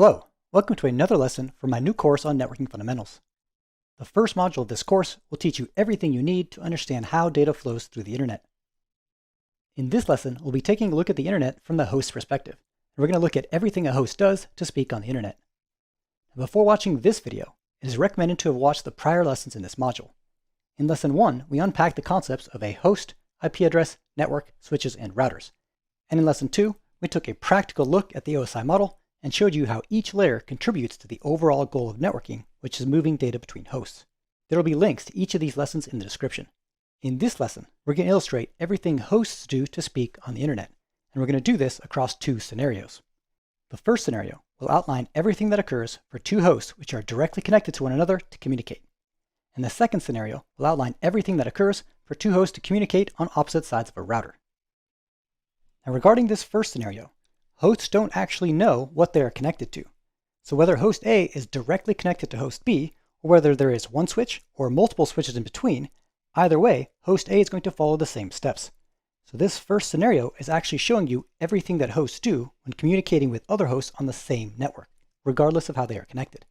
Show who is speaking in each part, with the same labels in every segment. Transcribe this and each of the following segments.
Speaker 1: Hello, welcome to another lesson from my new course on networking fundamentals. The first module of this course will teach you everything you need to understand how data flows through the internet. In this lesson, we'll be taking a look at the internet from the host's perspective, and we're going to look at everything a host does to speak on the internet. Now, before watching this video, it is recommended to have watched the prior lessons in this module. In lesson 1, we unpacked the concepts of a host, IP address, network, switches, and routers. And in lesson 2, we took a practical look at the OSI model and showed you how each layer contributes to the overall goal of networking, which is moving data between hosts. There will be links to each of these lessons in the description. In this lesson, we're going to illustrate everything hosts do to speak on the internet, and we're going to do this across two scenarios. The first scenario will outline everything that occurs for two hosts which are directly connected to one another to communicate. And the second scenario will outline everything that occurs for two hosts to communicate on opposite sides of a router. Now, regarding this first scenario, hosts don't actually know what they are connected to. So whether host A is directly connected to host B, or whether there is one switch or multiple switches in between, either way, host A is going to follow the same steps. So this first scenario is actually showing you everything that hosts do when communicating with other hosts on the same network, regardless of how they are connected.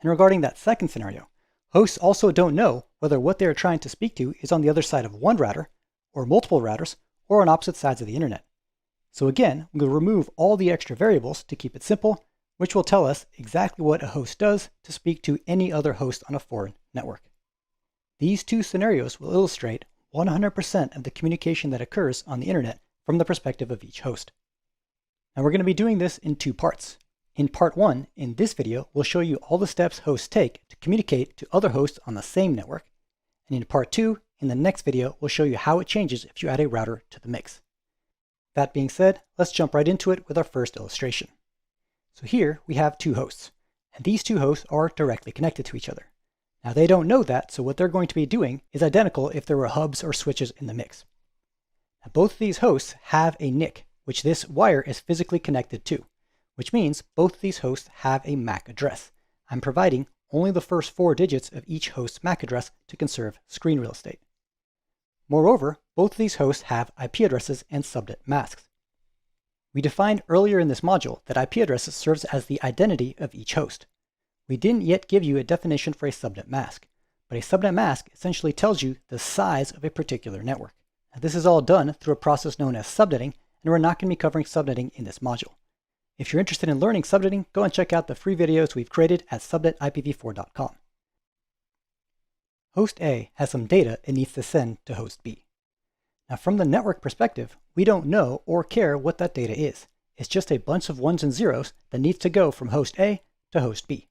Speaker 1: And regarding that second scenario, hosts also don't know whether what they are trying to speak to is on the other side of one router, or multiple routers, or on opposite sides of the internet. So again, we'll remove all the extra variables to keep it simple, which will tell us exactly what a host does to speak to any other host on a foreign network. These two scenarios will illustrate 100% of the communication that occurs on the internet from the perspective of each host. Now we're going to be doing this in two parts. In part 1, in this video, we'll show you all the steps hosts take to communicate to other hosts on the same network. And in part 2, in the next video, we'll show you how it changes if you add a router to the mix. That being said, let's jump right into it with our first illustration. So here we have two hosts, and these two hosts are directly connected to each other. Now they don't know that, so what they're going to be doing is identical if there were hubs or switches in the mix. Now both of these hosts have a NIC, which this wire is physically connected to, which means both of these hosts have a MAC address. I'm providing only the first 4 digits of each host's MAC address to conserve screen real estate. Moreover, both of these hosts have IP addresses and subnet masks. We defined earlier in this module that IP addresses serves as the identity of each host. We didn't yet give you a definition for a subnet mask, but a subnet mask essentially tells you the size of a particular network. Now, this is all done through a process known as subnetting, and we're not going to be covering subnetting in this module. If you're interested in learning subnetting, go and check out the free videos we've created at subnetipv4.com. Host A has some data it needs to send to host B. Now from the network perspective, we don't know or care what that data is. It's just a bunch of ones and zeros that needs to go from host A to host B.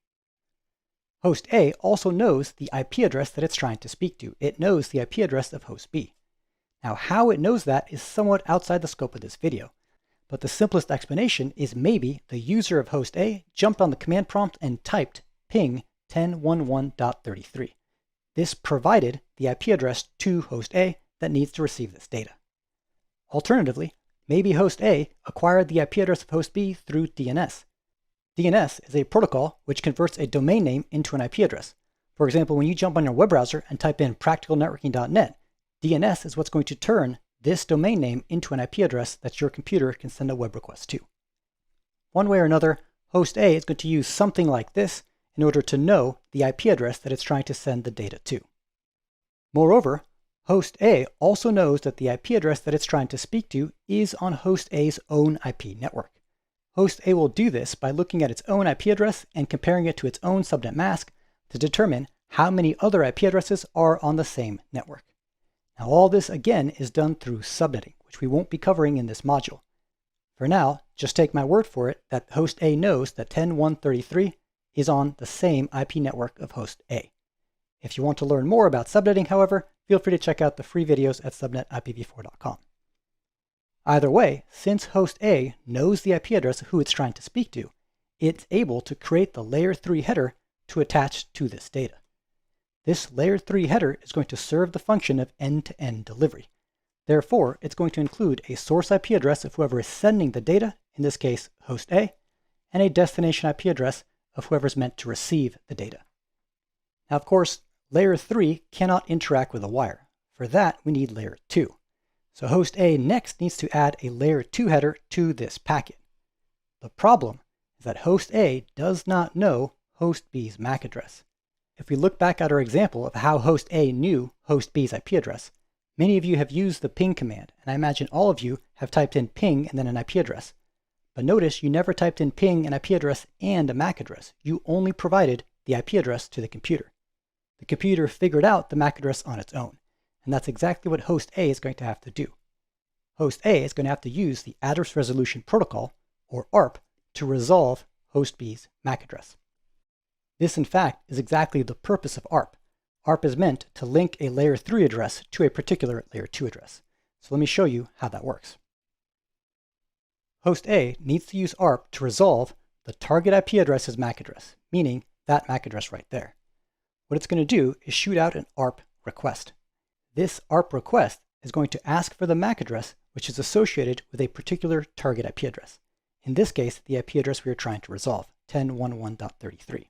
Speaker 1: Host A also knows the IP address that it's trying to speak to. It knows the IP address of host B. Now how it knows that is somewhat outside the scope of this video, but the simplest explanation is maybe the user of host A jumped on the command prompt and typed ping 1011.33. This provided the IP address to host A that needs to receive this data. Alternatively, maybe host A acquired the IP address of host B through DNS. DNS is a protocol which converts a domain name into an IP address. For example, when you jump on your web browser and type in practicalnetworking.net, DNS is what's going to turn this domain name into an IP address that your computer can send a web request to. One way or another, host A is going to use something like this in order to know the IP address that it's trying to send the data to. Moreover, host A also knows that the IP address that it's trying to speak to is on host A's own IP network. Host A will do this by looking at its own IP address and comparing it to its own subnet mask to determine how many other IP addresses are on the same network. Now all this again is done through subnetting, which we won't be covering in this module. For now, just take my word for it that host A knows that 10.133 is on the same IP network of host A. If you want to learn more about subnetting, however, feel free to check out the free videos at subnetipv4.com. Either way, since host A knows the IP address of who it's trying to speak to, it's able to create the layer 3 header to attach to this data. This layer 3 header is going to serve the function of end-to-end delivery. Therefore, it's going to include a source IP address of whoever is sending the data, in this case host A, and a destination IP address of whoever's meant to receive the data. Now, of course, layer 3 cannot interact with a wire. For that, we need layer 2. So host A next needs to add a layer 2 header to this packet. The problem that host A does not know host B's MAC address. If we look back at our example of how host A knew host B's IP address, many of you have used the ping command, and I imagine all of you have typed in ping and then an IP address. But notice you never typed in ping, an IP address, and a MAC address. You only provided the IP address to the computer. The computer figured out the MAC address on its own, and that's exactly what host A is going to have to do. Host A is going to have to use the Address Resolution Protocol, or ARP, to resolve host B's MAC address. This, in fact, is exactly the purpose of ARP. ARP is meant to link a layer 3 address to a particular layer 2 address. So let me show you how that works. Host A needs to use ARP to resolve the target IP address's MAC address, meaning that MAC address right there. What it's going to do is shoot out an ARP request. This ARP request is going to ask for the MAC address which is associated with a particular target IP address. In this case, the IP address we are trying to resolve, 10.1.1.33.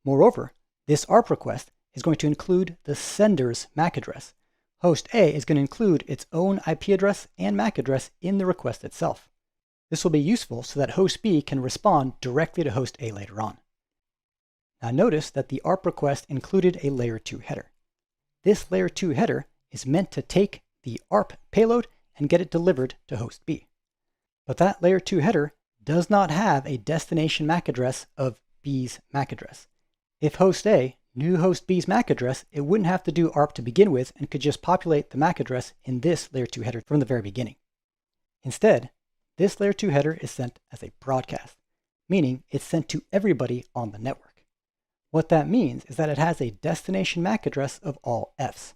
Speaker 1: Moreover, this ARP request is going to include the sender's MAC address. Host A is going to include its own IP address and MAC address in the request itself. This will be useful so that host B can respond directly to host A later on. Now notice that the ARP request included a layer 2 header. This layer 2 header is meant to take the ARP payload and get it delivered to host B. But that layer 2 header does not have a destination MAC address of B's MAC address. If host A knew host B's MAC address, it wouldn't have to do ARP to begin with and could just populate the MAC address in this layer 2 header from the very beginning. Instead, this layer 2 header is sent as a broadcast, meaning it's sent to everybody on the network. What that means is that it has a destination MAC address of all Fs.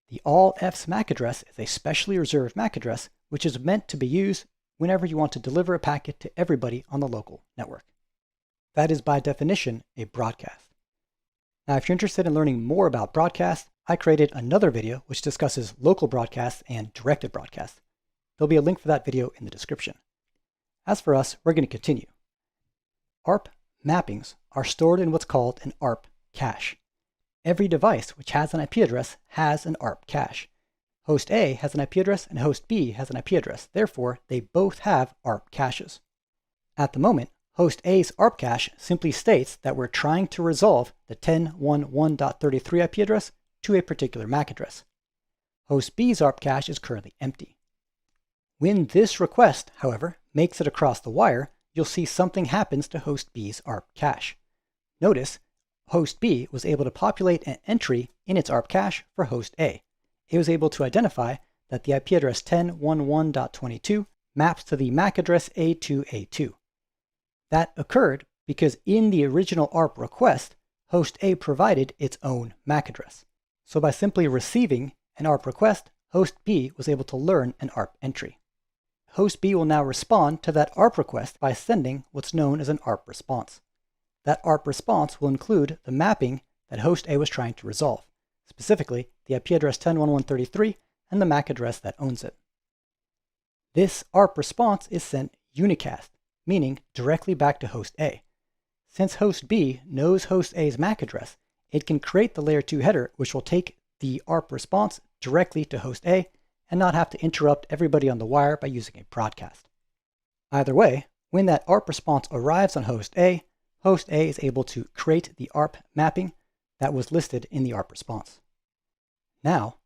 Speaker 1: The all Fs MAC address is a specially reserved MAC address which is meant to be used whenever you want to deliver a packet to everybody on the local network. That is by definition a broadcast. Now, if you're interested in learning more about broadcasts, I created another video which discusses local broadcasts and directed broadcasts. There'll be a link for that video in the description. As for us, we're going to continue. ARP mappings are stored in what's called an ARP cache. Every device which has an IP address has an ARP cache. Host A has an IP address and host B has an IP address. Therefore, they both have ARP caches. At the moment, host A's ARP cache simply states that we're trying to resolve the 10.1.1.33 IP address to a particular MAC address. Host B's ARP cache is currently empty. When this request, however, makes it across the wire, you'll see something happens to host B's ARP cache. Notice, host B was able to populate an entry in its ARP cache for host A. It was able to identify that the IP address 10.1.1.22 maps to the MAC address A2A2. That occurred because in the original ARP request, host A provided its own MAC address. So by simply receiving an ARP request, host B was able to learn an ARP entry. Host B will now respond to that ARP request by sending what's known as an ARP response. That ARP response will include the mapping that host A was trying to resolve, specifically the IP address 10.1.1.33 and the MAC address that owns it. This ARP response is sent unicast, meaning directly back to host A. Since host B knows host A's MAC address, it can create the layer 2 header which will take the ARP response directly to host A and not have to interrupt everybody on the wire by using a broadcast. Either way, when that ARP response arrives on host A is able to create the ARP mapping that was listed in the ARP response. Now,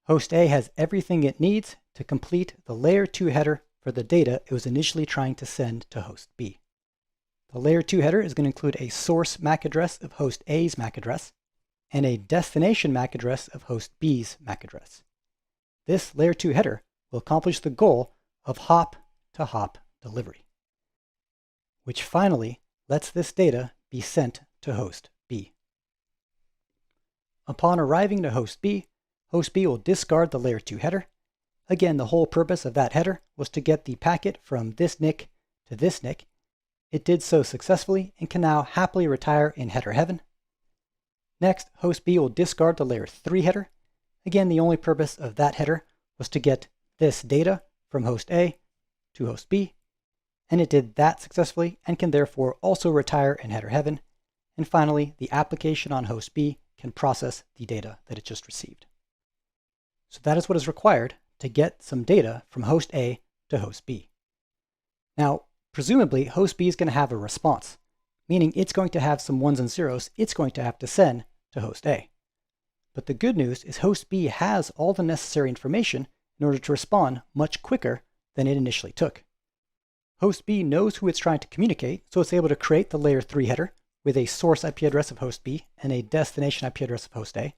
Speaker 1: host A has everything it needs to complete the layer 2 header for the data it was initially trying to send to host B. The layer 2 header is going to include a source MAC address of host A's MAC address and a destination MAC address of host B's MAC address. This layer 2 header will accomplish the goal of hop-to-hop delivery, which finally lets this data be sent to host B. Upon arriving to host B will discard the layer 2 header. Again, the whole purpose of that header was to get the packet from this NIC to this NIC. It did so successfully and can now happily retire in header heaven. Next, host B will discard the layer 3 header. Again, the only purpose of that header was to get this data from host A to host B, and it did that successfully and can therefore also retire in header heaven. And finally, the application on host B can process the data that it just received. So that is what is required to get some data from host A to host B. Now, presumably host B is going to have a response, meaning it's going to have some ones and zeros it's going to have to send to host A. But the good news is host B has all the necessary information in order to respond much quicker than it initially took. Host B knows who it's trying to communicate, so it's able to create the layer 3 header with a source IP address of host B and a destination IP address of host A.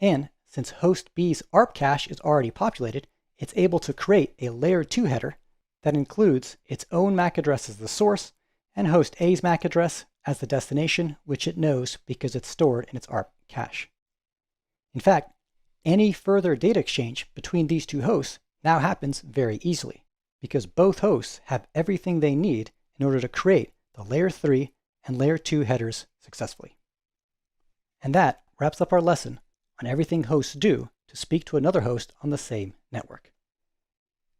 Speaker 1: And since host B's ARP cache is already populated, it's able to create a layer 2 header that includes its own MAC address as the source and host A's MAC address as the destination, which it knows because it's stored in its ARP cache. In fact, any further data exchange between these two hosts now happens very easily, because both hosts have everything they need in order to create the layer 3 and layer 2 headers successfully. And that wraps up our lesson on everything hosts do to speak to another host on the same network.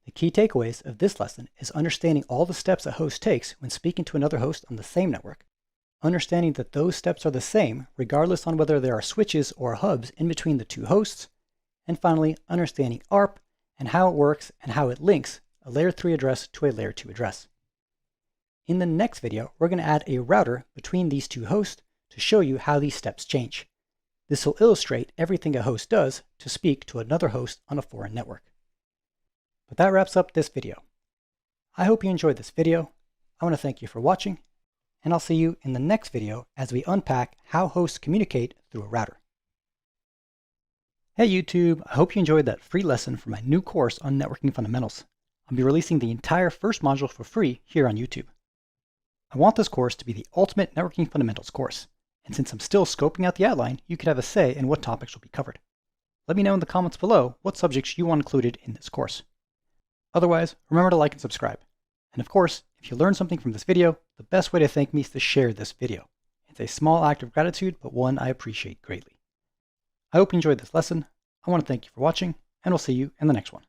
Speaker 1: The key takeaways of this lesson is understanding all the steps a host takes when speaking to another host on the same network, understanding that those steps are the same regardless on whether there are switches or hubs in between the two hosts, and finally understanding ARP and how it works and how it links a layer 3 address to a layer 2 address. In the next video, we're going to add a router between these two hosts to show you how these steps change. This will illustrate everything a host does to speak to another host on a foreign network. But that wraps up this video. I hope you enjoyed this video. I want to thank you for watching, and I'll see you in the next video as we unpack how hosts communicate through a router. Hey YouTube, I hope you enjoyed that free lesson from my new course on networking fundamentals. I'll be releasing the entire first module for free here on YouTube. I want this course to be the ultimate networking fundamentals course, and since I'm still scoping out the outline, you could have a say in what topics will be covered. Let me know in the comments below what subjects you want included in this course. Otherwise, remember to like and subscribe. And of course, if you learned something from this video, the best way to thank me is to share this video. It's a small act of gratitude, but one I appreciate greatly. I hope you enjoyed this lesson. I want to thank you for watching, and we'll see you in the next one.